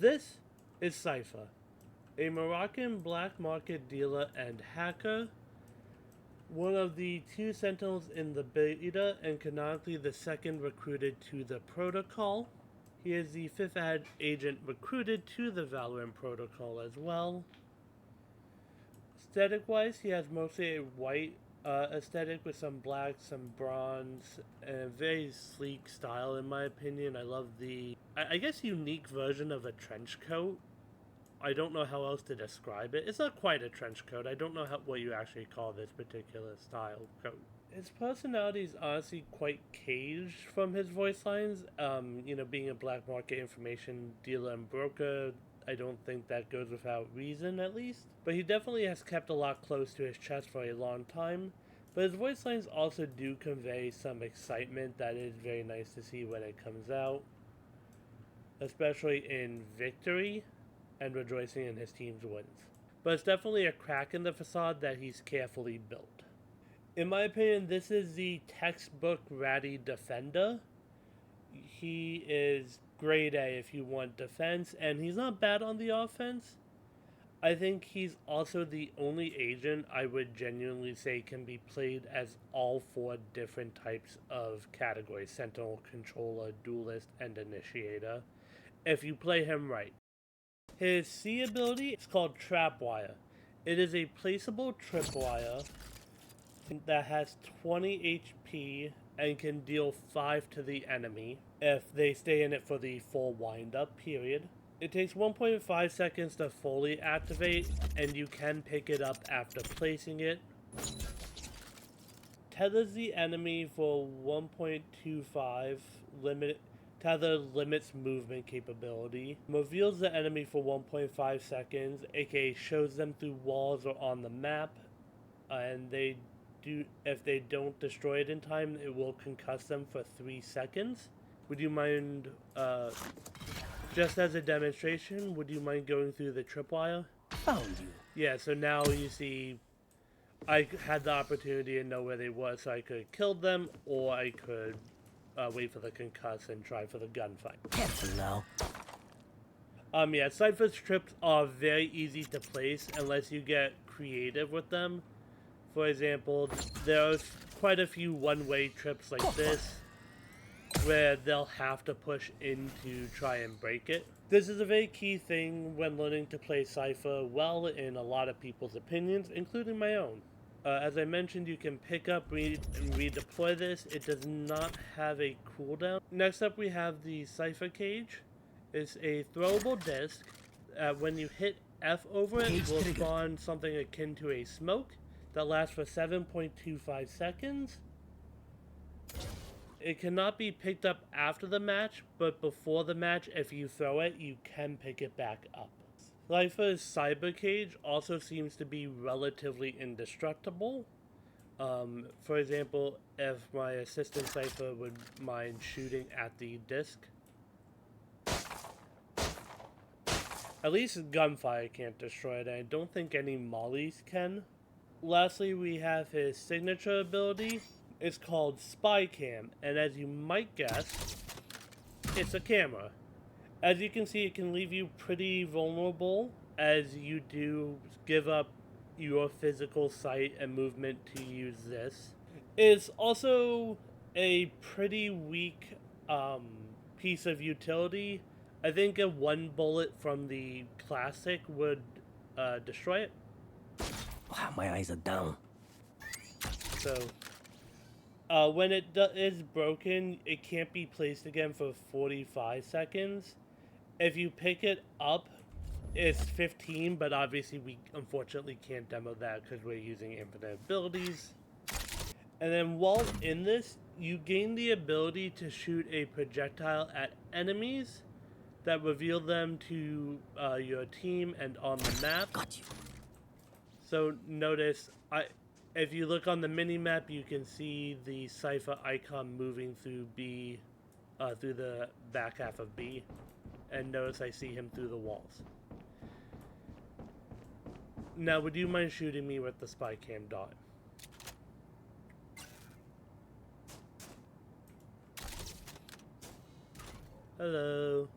This is Cypher, a Moroccan black market dealer and hacker, one of the 2 Sentinels in the beta and canonically the second recruited to the protocol. He is the 5th agent recruited to the Valorant Protocol as well. Aesthetic-wise, he has mostly a white aesthetic with some black, some bronze, and a very sleek style in my opinion. I love the, I guess, unique version of a trench coat. I don't know how else to describe it. It's not quite a trench coat. I don't know what you actually call this particular style coat. His personality is honestly quite caged from his voice lines. Being a black market information dealer and broker, I don't think that goes without reason, at least. But he definitely has kept a lot close to his chest for a long time. But his voice lines also do convey some excitement that is very nice to see when it comes out. Especially in victory and rejoicing in his team's wins. But it's definitely a crack in the facade that he's carefully built. In my opinion, this is the textbook ratty defender. He is grade A if you want defense, and he's not bad on the offense. I think he's also the only agent I would genuinely say can be played as all 4 different types of categories: Sentinel, Controller, Duelist, and Initiator, if you play him right. His C ability is called Trapwire. It is a placeable tripwire that has 20 HP and can deal 5 to the enemy if they stay in it for the full wind-up period. It takes 1.5 seconds to fully activate, and you can pick it up after placing it. Tethers the enemy for 1.25 limit. Tether limits movement capability. Reveals the enemy for 1.5 seconds, aka shows them through walls or on the map, and if they don't destroy it in time, it will concuss them for 3 seconds. Would you mind, just as a demonstration, would you mind going through the tripwire? Found you. Yeah, so now you see I had the opportunity to know where they were, so I could have killed them, or I could wait for the concuss and try for the gunfight. Careful now. Yeah, Cyphers trips are very easy to place unless you get creative with them. For example, there's quite a few one-way trips like this where they'll have to push in to try and break it. This is a very key thing when learning to play Cypher well in a lot of people's opinions, including my own. As I mentioned, you can pick up, read, and redeploy this. It does not have a cooldown. Next up, we have the Cypher cage. It's a throwable disc. When you hit F over it, it will spawn something akin to a smoke that lasts for 7.25 seconds. It cannot be picked up after the match, but before the match, if you throw it, you can pick it back up. Cypher's cyber cage also seems to be relatively indestructible. For example, if my assistant Cypher would mind shooting at the disc. At least gunfire can't destroy it, and I don't think any mollies can. Lastly, we have his signature ability. It's called Spy Cam, and as you might guess, it's a camera. As you can see, it can leave you pretty vulnerable as you do give up your physical sight and movement to use this. It's also a pretty weak piece of utility. I think a 1 bullet from the classic would destroy it. Wow, my eyes are down. So, when it is broken, it can't be placed again for 45 seconds. If you pick it up, it's 15, but obviously we unfortunately can't demo that because we're using infinite abilities. And then while in this, you gain the ability to shoot a projectile at enemies that reveal them to your team and on the map. Got you. So notice, if you look on the mini-map, you can see the Cypher icon moving through B, through the back half of B. And notice I see him through the walls. Now, would you mind shooting me with the spy cam dot? Hello.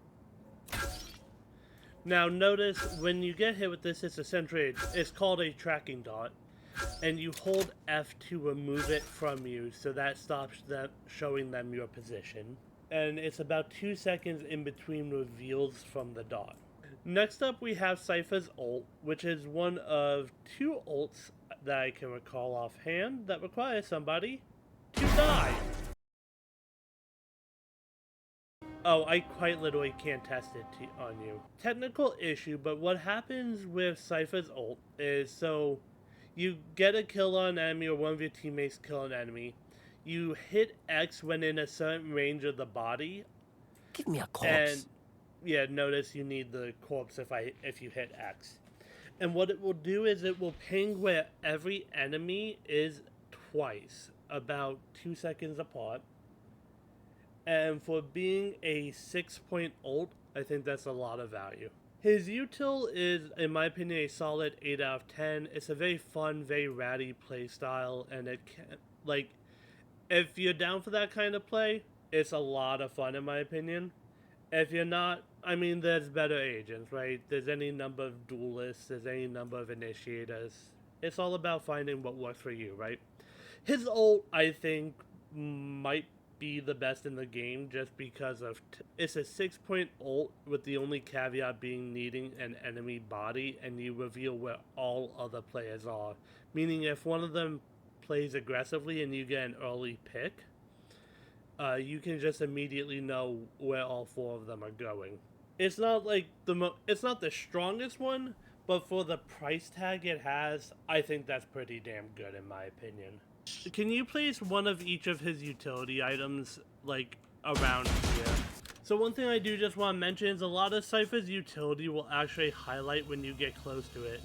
Now notice when you get hit with this, it's called a tracking dot, and you hold F to remove it from you, so that stops them showing them your position. And it's about 2 seconds in between reveals from the dot. Next up we have Cypher's ult, which is one of 2 ults that I can recall offhand that requires somebody to die. Oh, I quite literally can't test it on you. Technical issue, but what happens with Cypher's ult is, so you get a kill on an enemy or one of your teammates kill an enemy. You hit X when in a certain range of the body. Give me a corpse. And yeah, notice you need the corpse if you hit X. And what it will do is it will ping where every enemy is twice, about 2 seconds apart. And for being a 6-point ult, I think that's a lot of value. His util is, in my opinion, a solid 8 out of 10. It's a very fun, very ratty playstyle, and it can, like, if you're down for that kind of play, it's a lot of fun, in my opinion. If you're not, I mean, there's better agents, right? There's any number of duelists, there's any number of initiators. It's all about finding what works for you, right? His ult, I think, might be the best in the game just because of it's a 6-point ult with the only caveat being needing an enemy body, and you reveal where all other players are, meaning if one of them plays aggressively and you get an early pick, you can just immediately know where all 4 of them are going. It's not like it's not the strongest one, but for the price tag it has, I think that's pretty damn good in my opinion. Can you place one of each of his utility items, like, around here? So one thing I do just want to mention is a lot of Cypher's utility will actually highlight when you get close to it.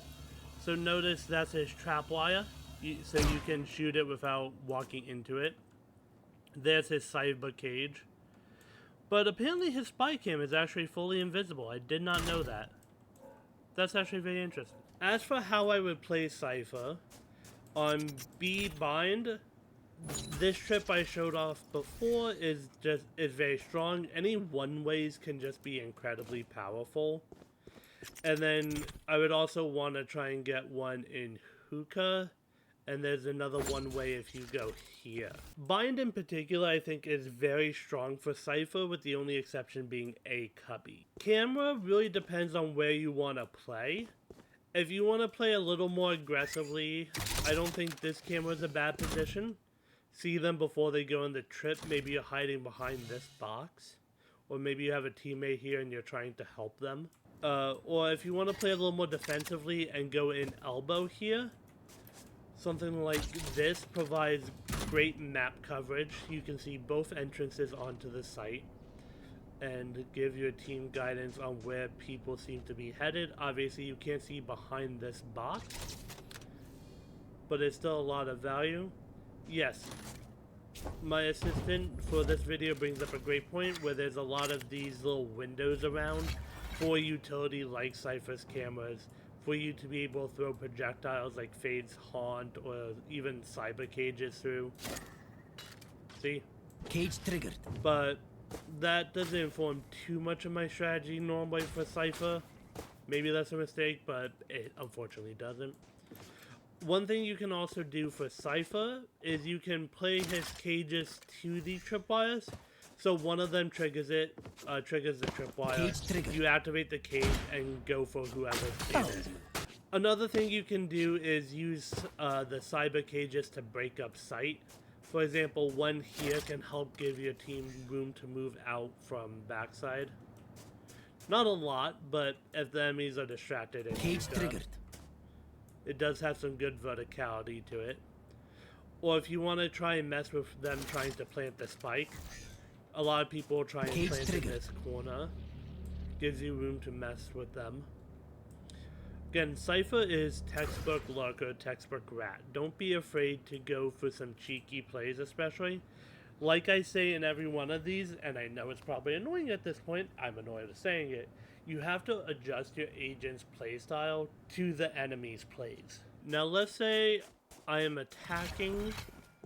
So notice that's his trap wire, so you can shoot it without walking into it. There's his cyber cage. But apparently his spy cam is actually fully invisible. I did not know that. That's actually very interesting. As for how I would play Cypher, on B bind, this trip I showed off before is very strong. Any one-ways can just be incredibly powerful. And then I would also want to try and get one in hookah, and there's another one-way if you go here. Bind in particular I think is very strong for Cypher, with the only exception being a cubby. Camera really depends on where you want to play. If you want to play a little more aggressively, I don't think this camera is a bad position. See them before they go in the trip. Maybe you're hiding behind this box. Or maybe you have a teammate here and you're trying to help them. Or if you want to play a little more defensively and go in elbow here, something like this provides great map coverage. You can see both entrances onto the site and give your team guidance on where people seem to be headed. Obviously you can't see behind this box, but it's still a lot of value. Yes, my assistant for this video brings up a great point where there's a lot of these little windows around for utility like Cypher's cameras, for you to be able to throw projectiles like Fade's Haunt or even cyber cages through. See? Cage triggered. But that doesn't inform too much of my strategy normally for Cypher. Maybe that's a mistake, but it unfortunately doesn't. One thing you can also do for Cypher is you can play his cages to the tripwires. So one of them triggers the tripwire. You activate the cage and go for whoever's in it. Another thing you can do is use the cyber cages to break up sight. For example, one here can help give your team room to move out from backside. Not a lot, but if the enemies are distracted, it does have some good verticality to it. Or if you want to try and mess with them trying to plant the spike, a lot of people try and plant in this corner. Gives you room to mess with them. Again, Cypher is textbook lurker, textbook rat. Don't be afraid to go for some cheeky plays, especially. Like I say in every one of these, and I know it's probably annoying at this point, I'm annoyed at saying it, you have to adjust your agent's playstyle to the enemy's plays. Now let's say I am attacking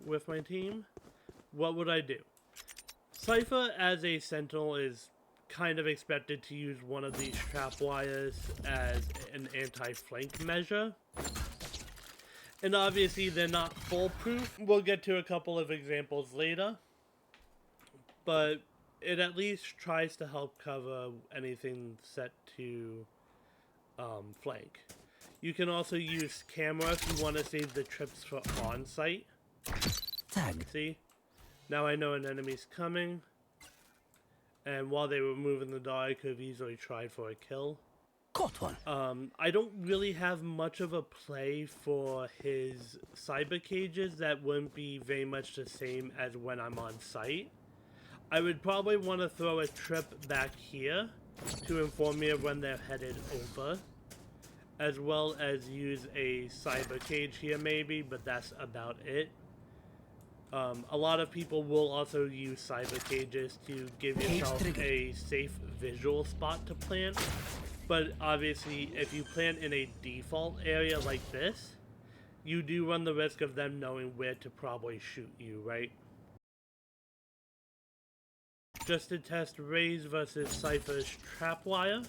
with my team. What would I do? Cypher as a Sentinel is kind of expected to use one of these trap wires as an anti-flank measure. And obviously they're not foolproof. We'll get to a couple of examples later. But it at least tries to help cover anything set to flank. You can also use camera if you want to save the trips for on-site. Tag. See? Now I know an enemy's coming. And while they were moving the dog, I could have easily tried for a kill. Caught one. I don't really have much of a play for his cyber cages that wouldn't be very much the same as when I'm on site. I would probably want to throw a trip back here to inform me of when they're headed over, as well as use a cyber cage here maybe, but that's about it. A lot of people will also use cyber cages to give yourself a safe visual spot to plant, but obviously if you plant in a default area like this, you do run the risk of them knowing where to probably shoot you, right? Just to test Raze versus Cypher's trapwire.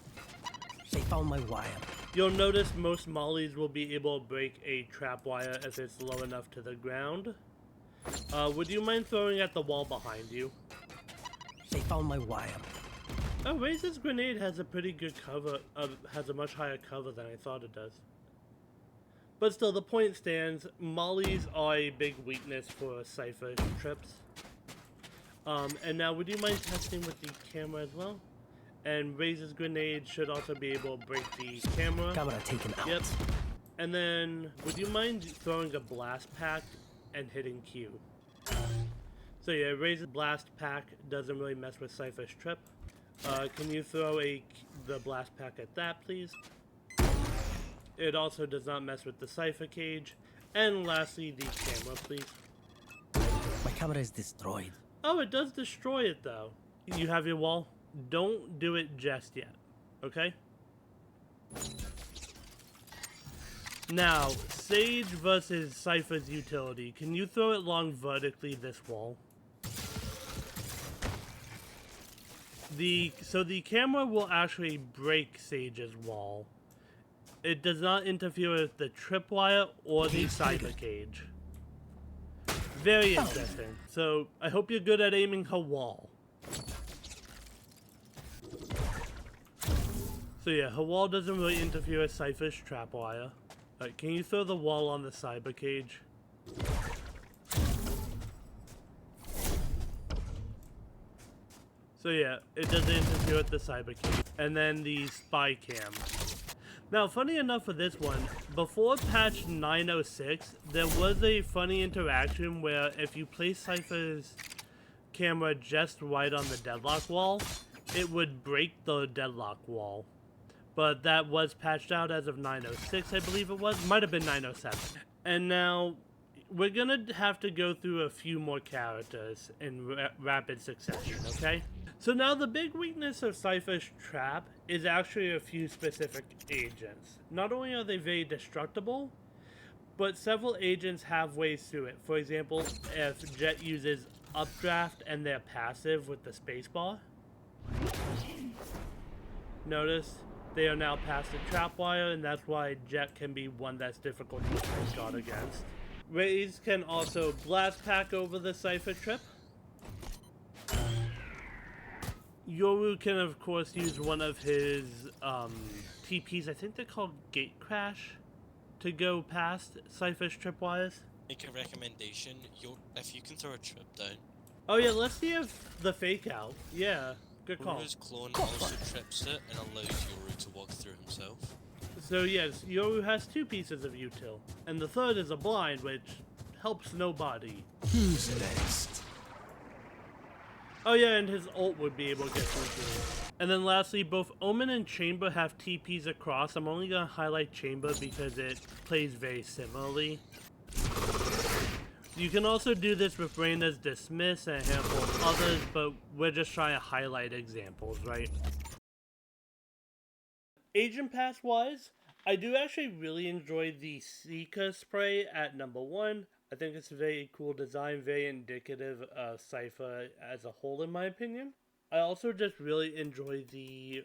They found my wire. You'll notice most mollies will be able to break a trapwire if it's low enough to the ground. Would you mind throwing at the wall behind you? They found my wire. Oh, Raze's grenade has a pretty good cover, has a much higher cover than I thought it does. But still, the point stands, mollies are a big weakness for Cypher trips. And now, would you mind testing with the camera as well? And Raze's grenade should also be able to break the camera. Camera taken out. Yep. And then, would you mind throwing a blast pack and hitting Q? So yeah, Raze's blast pack doesn't really mess with Cypher's trip. Can you throw the blast pack at that, please? It also does not mess with the Cypher cage. And lastly, the camera, please. My camera is destroyed. Oh, it does destroy it, though. You have your wall? Don't do it just yet, okay? Now, Sage versus Cypher's utility. Can you throw it long vertically this wall? So the camera will actually break Sage's wall. It does not interfere with the tripwire or the cyber cage. Very interesting. So, I hope you're good at aiming her wall. So yeah, her wall doesn't really interfere with Cypher's trapwire. Alright, can you throw the wall on the cyber cage? So yeah, it doesn't interfere with the cyber cage. And then the spy cam. Now, funny enough for this one, before patch 906, there was a funny interaction where if you place Cypher's camera just right on the deadlock wall, it would break the deadlock wall. But that was patched out as of 906, I believe it was. Might have been 907. And now, we're gonna have to go through a few more characters in rapid succession, okay? So now the big weakness of Cypher's trap is actually a few specific agents. Not only are they very destructible, but several agents have ways through it. For example, if Jet uses updraft and they're passive with the spacebar. Notice they are now past the trapwire, and that's why Jet can be one that's difficult to guard against. Raze can also blast pack over the Cypher trip. Yoru can of course use one of his TPs, I think they're called Gate Crash, to go past Cypher's tripwires. Make a recommendation, if you can throw a trip down. Oh yeah, let's see if the fake out. Yeah, good call. Yoru's clone also trips it and allows Yoru to walk through himself. So yes, Yoru has two pieces of util, and the third is a blind, which helps nobody. Who's next? Oh yeah, and his ult would be able to get through too. And then lastly, both Omen and Chamber have TPs across. I'm only going to highlight Chamber because it plays very similarly. You can also do this with Reyna's Dismiss and a handful of others, but we're just trying to highlight examples, right? Agent Pass wise, I do actually really enjoy the Seeker spray at number 1. I think it's a very cool design, very indicative of Cypher as a whole in my opinion. I also just really enjoy the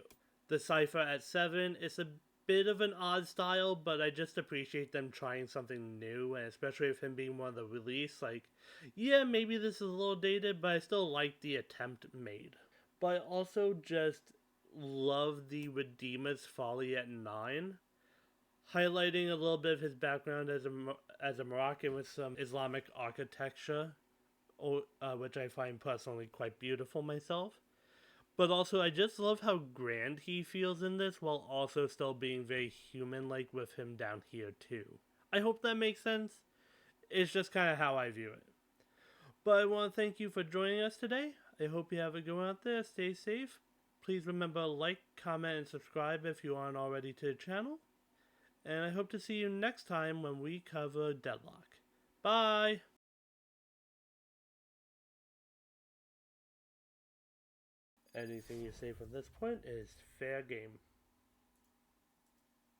Cypher at 7. It's a bit of an odd style, but I just appreciate them trying something new, and especially with him being one of the release, like, yeah, maybe this is a little dated, but I still like the attempt made. But I also just love the Redeemer's Folly at 9, highlighting a little bit of his background as a Moroccan with some Islamic architecture, which I find personally quite beautiful myself. But also, I just love how grand he feels in this, while also still being very human-like with him down here, too. I hope that makes sense. It's just kind of how I view it. But I want to thank you for joining us today. I hope you have a good one out there. Stay safe. Please remember to like, comment, and subscribe if you aren't already to the channel. And I hope to see you next time when we cover Deadlock. Bye! Anything you say from this point is fair game.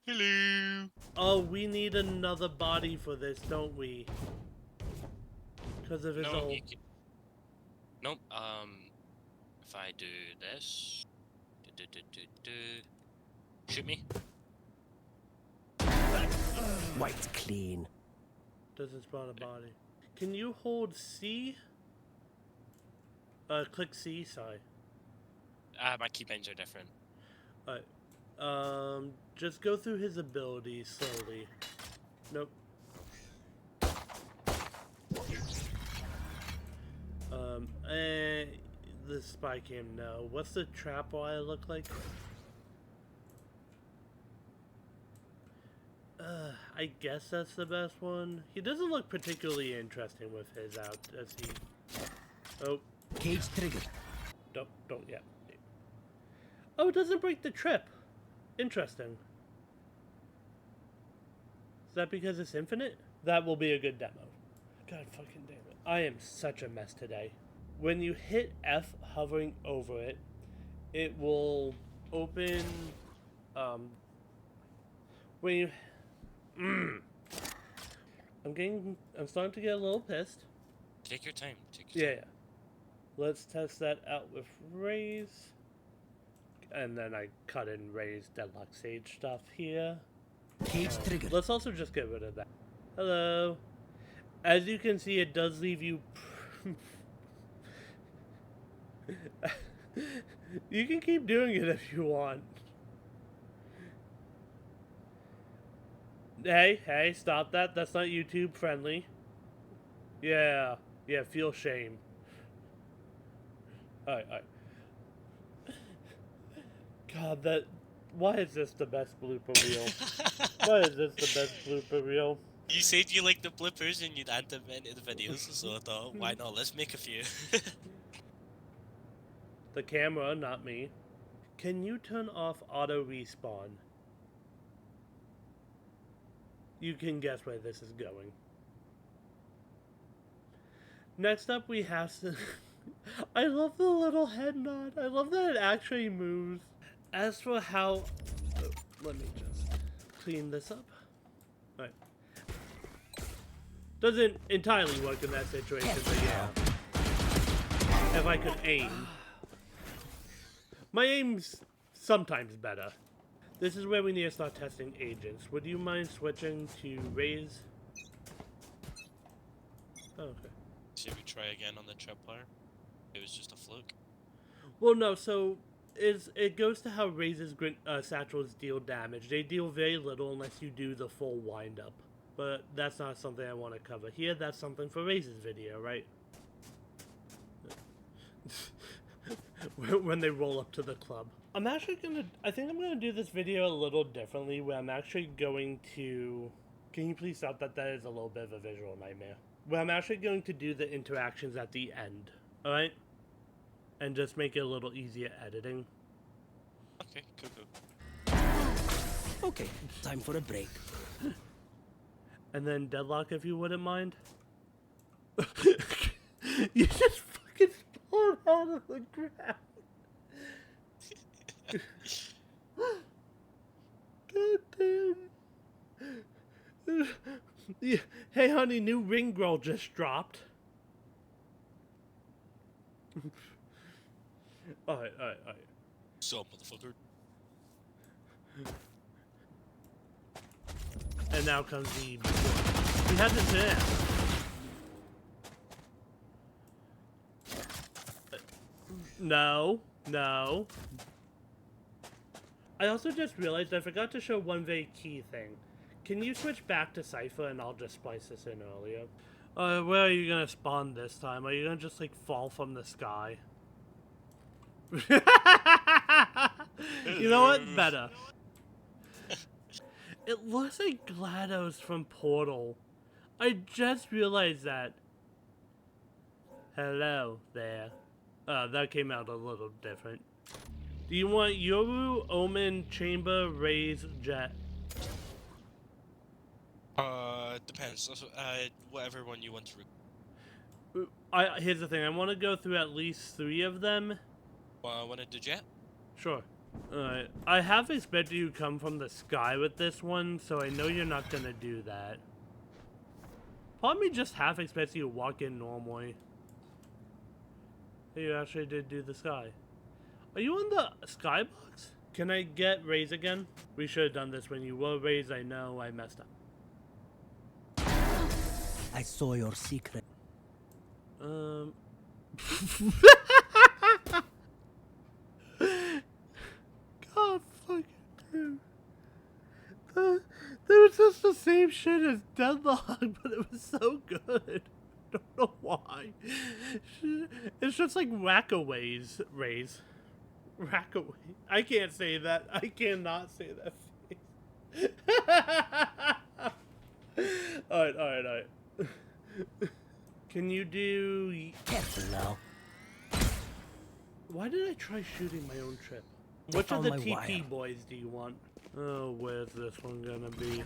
Hello. Oh, we need another body for this, don't we? Because of his No, old... you can... Nope. If I do this, shoot me. White clean. Doesn't spawn a body. Can you hold C? Click C, sorry. My keybinds are different. Alright. Just go through his abilities slowly. Nope. The spy cam, no. What's the trap wire look like? I guess that's the best one. He doesn't look particularly interesting with his out, does he? Oh. Cage triggered. Don't yet. Oh, it doesn't break the trip. Interesting. Is that because it's infinite? That will be a good demo. God fucking damn it. I am such a mess today. When you hit F hovering over it, it will open, when you, I'm starting to get a little pissed. Take your time. Take your time. Yeah. Let's test that out with Ray's. And then I cut in Ray's Deadlock Sage stuff here. Cage triggered. Let's also just get rid of that. Hello. As you can see, it does leave you... You can keep doing it if you want. Hey, stop that. That's not YouTube friendly. Yeah, feel shame. Alright. God, why is this the best blooper reel? Why is this the best blooper reel? You said you like the blippers and you'd add them into the videos, so I thought, why not? Let's make a few. The camera, not me. Can you turn off auto respawn? You can guess where this is going. Next up we have some... I love the little head nod. I love that it actually moves. As for how... Oh, let me just clean this up. Alright. Doesn't entirely work in that situation, but yeah. If I could aim. My aim's sometimes better. This is where we need to start testing agents. Would you mind switching to Raze? Oh, okay. Should we try again on the tripwire? It was just a fluke. Well, no, so it goes to how Raze's satchels deal damage. They deal very little unless you do the full wind-up. But that's not something I want to cover here. That's something for Raze's video, right? When they roll up to the club. I think I'm gonna do this video a little differently, where I'm actually going to... Can you please stop that? That is a little bit of a visual nightmare. Where I'm actually going to do the interactions at the end, alright? And just make it a little easier editing. Okay, cool. Okay, time for a break. And then Deadlock, if you wouldn't mind. You just fucking spawned out of the ground. God damn. Yeah. Hey honey, new ring girl just dropped. Alright. So, motherfucker. And now comes the before. We had this in. No. I also just realized I forgot to show one very key thing. Can you switch back to Cypher and I'll just splice this in earlier? Where are you gonna spawn this time? Are you gonna just like fall from the sky? You know what? Better. It looks like GLaDOS from Portal. I just realized that. Hello there. That came out a little different. Do you want Yoru, Omen, Chamber, Raze, Jet? Depends. Whatever one you want to. Here's the thing. I want to go through at least 3 of them. Want to do Jet? Sure. Alright. I half expected you to come from the sky with this one, so I know you're not gonna do that. Part of me just half expects you to walk in normally. You actually did do the sky. Are you on the skybox? Can I get Raze again? We should have done this when you were Raze. I know I messed up. I saw your secret. God fucking dude. That was just the same shit as Deadlock, but it was so good. I don't know why. It's just like Rackaways, Raze. Rackaway. I can't say that. I cannot say that face. Alright. Can you do... Careful now. Why did I try shooting my own trip? They Which of found the my TP wire. boys do you want? Oh, where's this one gonna be?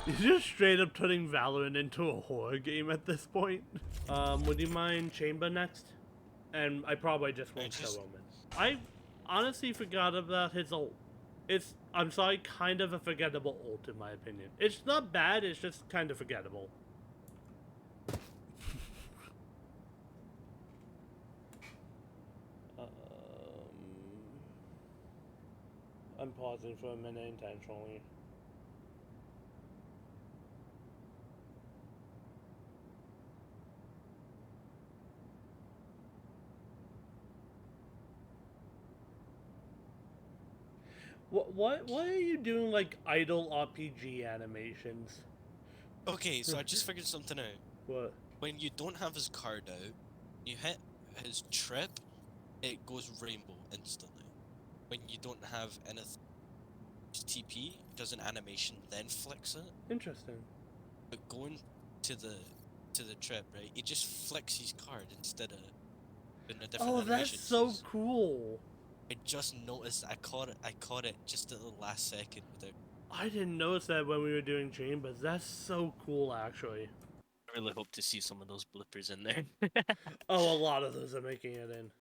You're just straight up turning Valorant into a horror game at this point. Would you mind Chamber next? And I probably just won't show Omen. I honestly forgot about his ult. I'm sorry, kind of a forgettable ult in my opinion. It's not bad, it's just kind of forgettable. I'm pausing for a minute intentionally. What are you doing like idle RPG animations? Okay, so I just figured something out. What? When you don't have his card out, you hit his trip, it goes rainbow instantly. When you don't have anything, his TP does an animation, then flicks it. Interesting. But going to the trip, right? He just flicks his card instead of in a different animation. That's so cool. I just noticed. I caught it just at the last second with it. I didn't notice that when we were doing Chambers. That's so cool, actually. I really hope to see some of those blippers in there. Oh, a lot of those are making it in.